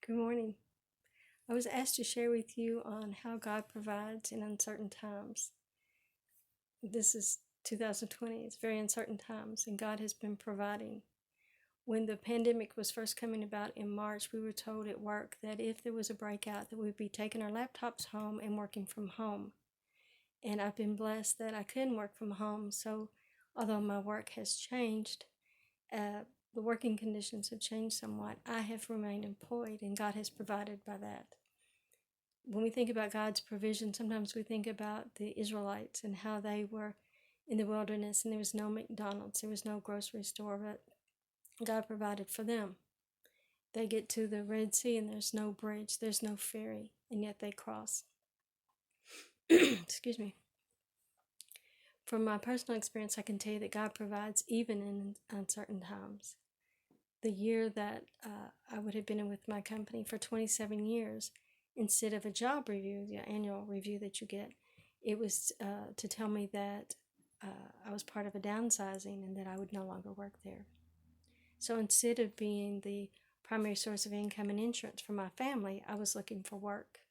Good morning. I was asked to share with you on how God provides in uncertain times. This is 2020. It's very uncertain times, and God has been providing. When the pandemic was first coming about in March, we were told at work that if there was a breakout, that we'd be taking our laptops home and working from home. And I've been blessed that I couldn't work from home. So although my work has changed, the working conditions have changed somewhat, I have remained employed, and God has provided by that. When we think about God's provision, sometimes we think about the Israelites and how they were in the wilderness and there was no McDonald's, there was no grocery store, but God provided for them. They get to the Red Sea and there's no bridge, there's no ferry, and yet they cross. Excuse me. From my personal experience, I can tell you that God provides even in uncertain times. The year that I would have been with my company for 27 years, instead of a job review, the annual review that you get, it was to tell me that I was part of a downsizing and that I would no longer work there. So instead of being the primary source of income and insurance for my family, I was looking for work.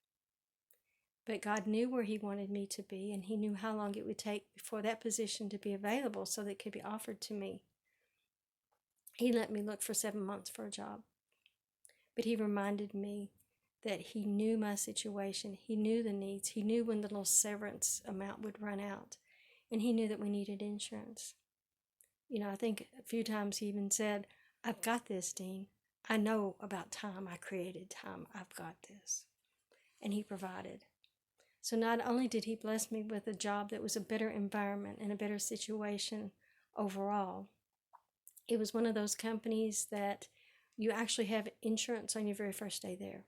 But God knew where He wanted me to be, and He knew how long it would take for that position to be available so that it could be offered to me. He let me look for 7 months for a job. But He reminded me that He knew my situation. He knew the needs. He knew when the little severance amount would run out. And He knew that we needed insurance. I think a few times He even said, "I've got this, Dean. I know about time. I created time. I've got this." And He provided. So not only did He bless me with a job that was a better environment and a better situation overall, it was one of those companies that you actually have insurance on your very first day there.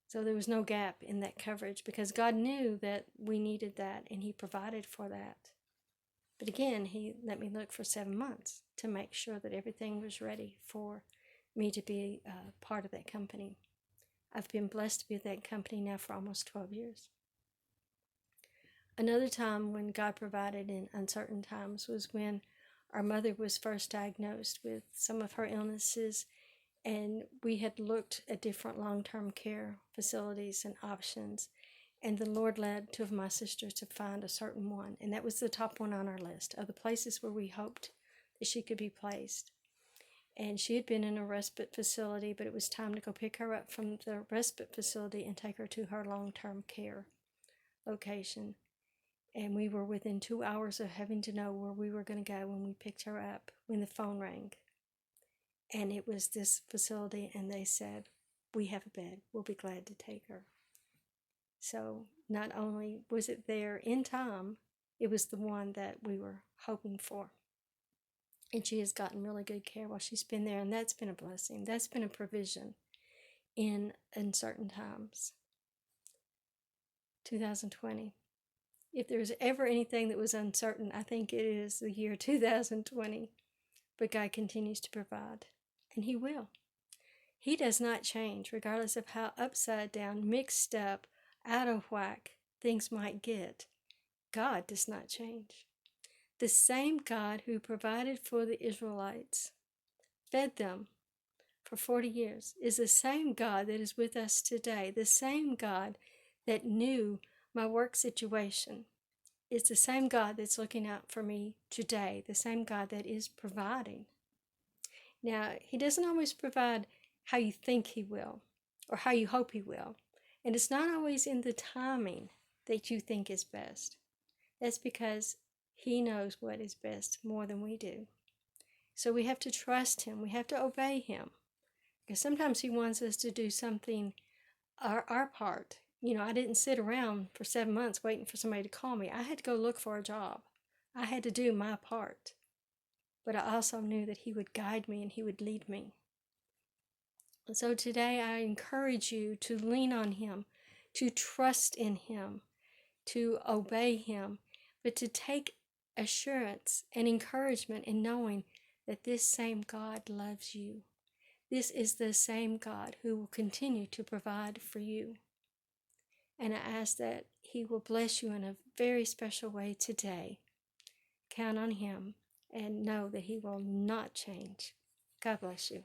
So there was no gap in that coverage because God knew that we needed that and He provided for that. But again, He let me look for 7 months to make sure that everything was ready for me to be part of that company. I've been blessed to be at that company now for almost 12 years. Another time when God provided in uncertain times was when our mother was first diagnosed with some of her illnesses, and we had looked at different long-term care facilities and options, and the Lord led two of my sisters to find a certain one, and that was the top one on our list of the places where we hoped that she could be placed. And she had been in a respite facility, but it was time to go pick her up from the respite facility and take her to her long-term care location. And we were within 2 hours of having to know where we were going to go when we picked her up, when the phone rang. And it was this facility, and they said, "We have a bed. We'll be glad to take her." So not only was it there in time, it was the one that we were hoping for. And she has gotten really good care while she's been there, and that's been a blessing. That's been a provision in uncertain times. 2020. If there's ever anything that was uncertain, I think it is the year 2020. But God continues to provide, and He will. He does not change, regardless of how upside down, mixed up, out of whack things might get. God does not change. The same God who provided for the Israelites, fed them for 40 years, is the same God that is with us today. The same God that knew my work situation is the same God that's looking out for me today, the same God that is providing. Now, He doesn't always provide how you think He will or how you hope He will. And it's not always in the timing that you think is best. That's because He knows what is best more than we do. So we have to trust Him. We have to obey Him. Because sometimes He wants us to do something, our part. I didn't sit around for 7 months waiting for somebody to call me. I had to go look for a job. I had to do my part. But I also knew that He would guide me and He would lead me. And so today I encourage you to lean on Him, to trust in Him, to obey Him, but to take assurance and encouragement in knowing that this same God loves you. This is the same God who will continue to provide for you. And I ask that He will bless you in a very special way today. Count on Him and know that He will not change. God bless you.